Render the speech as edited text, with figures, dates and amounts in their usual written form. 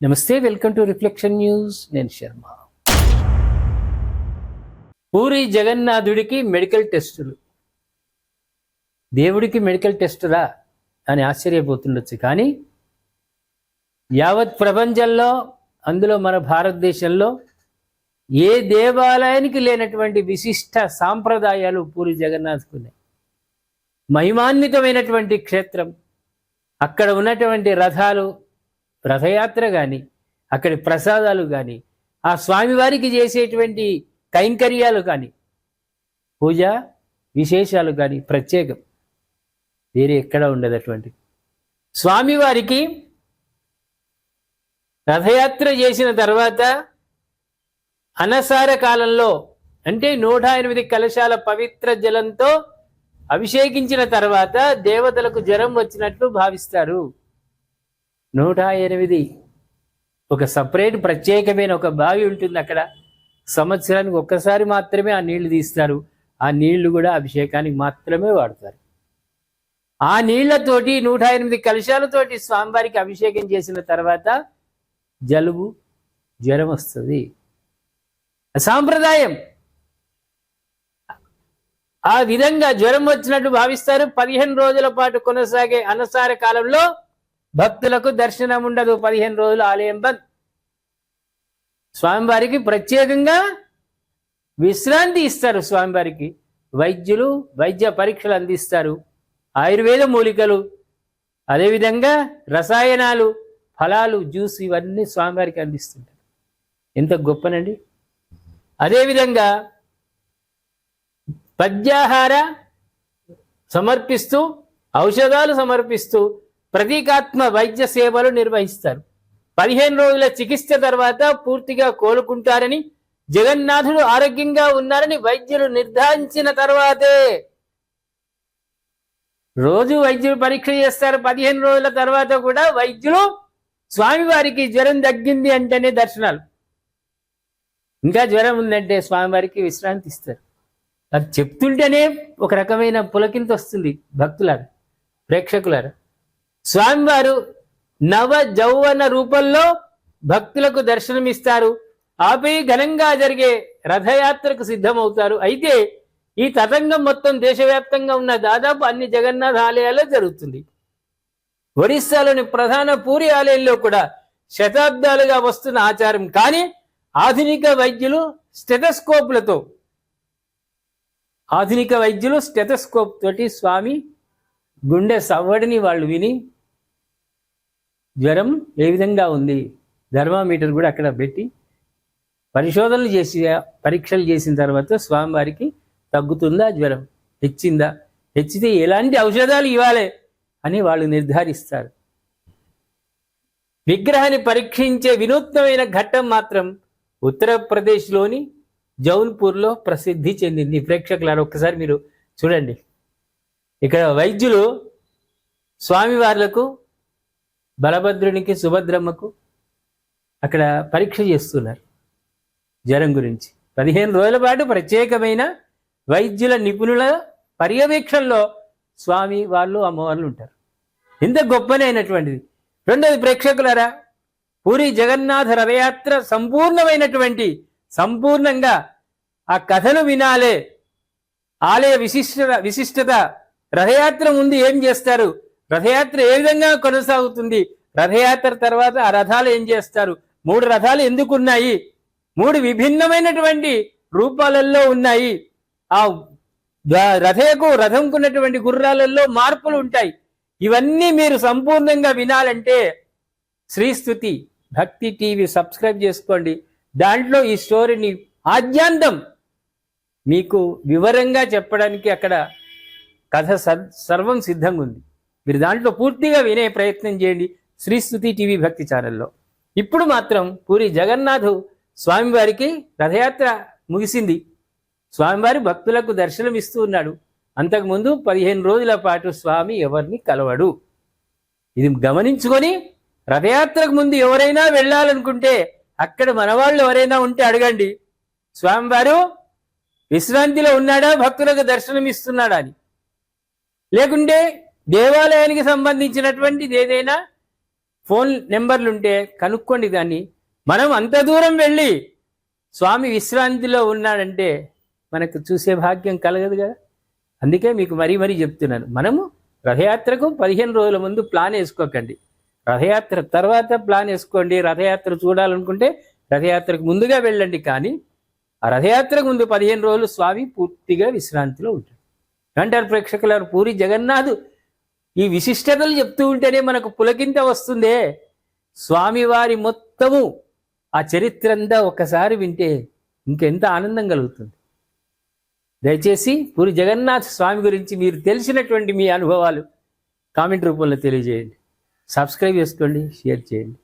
నమస్తే, welcome to reflection news. నేను Sharma. Puri జగన్నాథుడికి medical టెస్టులు. దేవుడికి మెడికల్ టెస్టురా అని ఆశ్చర్యపోతుండొచ్చు, కానీ యావత్ ప్రపంచంలో, అందులో మన భారతదేశంలో ఏ దేవాలయానికి లేనటువంటి విశిష్ట సాంప్రదాయాలు పూరి జగన్నాథ్కు ఉన్నాయి. మహిమాన్వితమైనటువంటి క్షేత్రం. అక్కడ ఉన్నటువంటి రథాలు, రథయాత్ర కానీ, అక్కడి ప్రసాదాలు కానీ, ఆ స్వామివారికి చేసేటువంటి కైంకర్యాలు కానీ, పూజ విశేషాలు కానీ ప్రత్యేకం, వేరే ఎక్కడ ఉండదు. అటువంటి స్వామివారికి రథయాత్ర చేసిన తర్వాత అనసార కాలంలో, అంటే 108 కలశాల పవిత్ర జలంతో అభిషేకించిన తర్వాత దేవతలకు జ్వరం వచ్చినట్లు భావిస్తారు. 108 ఒక సపరేట్ ప్రత్యేకమైన ఒక బావి ఉంటుంది అక్కడ. సంవత్సరానికి ఒక్కసారి మాత్రమే ఆ నీళ్లు తీస్తారు. ఆ నీళ్లు కూడా అభిషేకానికి మాత్రమే వాడతారు. ఆ నీళ్లతోటి 108 కలశాలతోటి స్వామివారికి అభిషేకం చేసిన తర్వాత జలుబు, జ్వరం వస్తుంది. సాంప్రదాయం. ఆ విధంగా జ్వరం వచ్చినట్టు భావిస్తారు. 15 రోజుల పాటు కొనసాగే అనసార కాలంలో భక్తులకు దర్శనం ఉండదు. 15 రోజులు ఆలయం బంద్. స్వామివారికి ప్రత్యేకంగా విశ్రాంతి ఇస్తారు. స్వామివారికి వైద్యులు వైద్య పరీక్షలు అందిస్తారు. ఆయుర్వేద మూలికలు, అదేవిధంగా రసాయనాలు, ఫలాలు, జ్యూస్, ఇవన్నీ స్వామివారికి అందిస్తుంటారు. ఎంత గొప్పనండి. అదేవిధంగా పద్యాహార సమర్పిస్తూ, ఔషధాలు సమర్పిస్తూ ప్రతీకాత్మ వైద్య సేవలు నిర్వహిస్తారు. 15 రోజుల చికిత్స తర్వాత పూర్తిగా కోలుకుంటారని, జగన్నాథుడు ఆరోగ్యంగా ఉన్నారని వైద్యులు నిర్ధారించిన తర్వాతే. రోజు వైద్యులు పరీక్ష చేస్తారు. 15 రోజుల తర్వాత కూడా వైద్యులు స్వామివారికి జ్వరం తగ్గింది అంటేనే దర్శనాలు. ఇంకా జ్వరం ఉందంటే స్వామివారికి విశ్రాంతి ఇస్తారు. అది చెప్తుంటేనే ఒక రకమైన పులకింత వస్తుంది భక్తులారా, ప్రేక్షకులారా. స్వామివారు నవ జౌవన రూపంలో భక్తులకు దర్శనమిస్తారు. ఆపై ఘనంగా జరిగే రథయాత్రకు సిద్ధమవుతారు. అయితే ఈ తతంగం మొత్తం దేశవ్యాప్తంగా ఉన్న దాదాపు అన్ని జగన్నాథ ఆలయాల్లో జరుగుతుంది. ఒరిస్సాలోని ప్రధాన పూరి ఆలయంలో కూడా శతాబ్దాలుగా వస్తున్న ఆచారం. కానీ ఆధునిక వైద్యులు స్టెథోస్కోప్ తోటి స్వామి గుండె సవ్వడిని వాళ్ళు విని, జ్వరం ఏ విధంగా ఉంది, థర్మామీటర్ కూడా అక్కడ పెట్టి పరిశోధనలు చేసి, పరీక్షలు చేసిన తర్వాత స్వామివారికి తగ్గుతుందా, జ్వరం హెచ్చిందా, హెచ్చితే ఎలాంటి ఔషధాలు ఇవ్వాలి అని వాళ్ళు నిర్ధారిస్తారు. విగ్రహాన్ని పరీక్షించే వినూత్నమైన ఘట్టం మాత్రం ఉత్తరప్రదేశ్లోని జౌన్పూర్లో ప్రసిద్ధి చెందింది. ప్రేక్షకులారు ఒక్కసారి మీరు చూడండి. ఇక్కడ వైద్యులు స్వామివార్లకు, బలభద్రునికి, సుభద్రమ్మకు అక్కడ పరీక్ష చేస్తున్నారు జ్వరం గురించి. 15 రోజుల పాటు ప్రత్యేకమైన వైద్యుల నిపుణుల పర్యవేక్షణలో స్వామి వాళ్ళు, అమ్మవార్లు ఉంటారు. ఇంత గొప్పనైనటువంటిది. రెండోది ప్రేక్షకులారా, పూరి జగన్నాథ రథయాత్ర సంపూర్ణంగా ఆ కథను వినాలే. ఆలయ విశిష్టత, రథయాత్ర ముందు ఏం చేస్తారు, రథయాత్ర ఏ విధంగా కొనసాగుతుంది, రథయాత్ర తర్వాత ఆ రథాలు ఏం చేస్తారు, 3 రథాలు ఎందుకున్నాయి, 3 విభిన్నమైనటువంటి రూపాలలో ఉన్నాయి, ఆ రథంకున్నటువంటి గుర్రాలలో మార్పులు ఉంటాయి. ఇవన్నీ మీరు సంపూర్ణంగా వినాలంటే శ్రీస్తుతి భక్తి టీవీ సబ్స్క్రైబ్ చేసుకోండి. దాంట్లో ఈ స్టోరీని ఆద్యాంతం మీకు వివరంగా చెప్పడానికి అక్కడ కథ సర్వం సిద్ధంగా ఉంది. మీరు దాంట్లో పూర్తిగా వినే ప్రయత్నం చేయండి శ్రీస్తుతి టీవీ భక్తి ఛానల్లో. ఇప్పుడు మాత్రం పూరి జగన్నాథు స్వామివారికి రథయాత్ర ముగిసింది. స్వామివారి భక్తులకు దర్శనం ఇస్తూ ఉన్నాడు. అంతకుముందు 15 రోజుల పాటు స్వామి ఎవరిని కలవడు. ఇది గమనించుకొని రథయాత్రకు ముందు ఎవరైనా వెళ్ళాలనుకుంటే అక్కడ మనవాళ్ళు ఎవరైనా ఉంటే అడగండి, స్వామివారు విశ్రాంతిలో ఉన్నాడా, భక్తులకు దర్శనం ఇస్తున్నాడా అని. లేకుంటే దేవాలయానికి సంబంధించినటువంటిది ఏదైనా ఫోన్ నెంబర్లు ఉంటే కనుక్కోండి. దాన్ని మనం అంత దూరం వెళ్ళి స్వామి విశ్రాంతిలో ఉన్నాడంటే మనకు చూసే భాగ్యం కలగదు కదా. అందుకే మీకు మరీ చెప్తున్నాను, మనము రథయాత్రకు 15 రోజుల ముందు ప్లాన్ వేసుకోకండి. రథయాత్ర తర్వాత ప్లాన్ వేసుకోండి. రథయాత్ర చూడాలనుకుంటే రథయాత్రకు ముందుగా వెళ్ళండి. కానీ ఆ రథయాత్రకు ముందు 15 రోజులు స్వామి పూర్తిగా విశ్రాంతిలో ఉంటాడు అంటారు ప్రేక్షకులారు. పూరి జగన్నాథ్ ఈ విశిష్టతలు చెప్తూ ఉంటేనే మనకు పులకింత వస్తుందే. స్వామివారి మొత్తము ఆ చరిత్ర అంతా ఒక్కసారి వింటే ఇంకెంత ఆనందం కలుగుతుంది. దయచేసి పూరి జగన్నాథ్ స్వామి గురించి మీరు తెలిసినటువంటి మీ అనుభవాలు కామెంట్ రూపంలో తెలియజేయండి. సబ్స్క్రైబ్ చేసుకోండి, షేర్ చేయండి.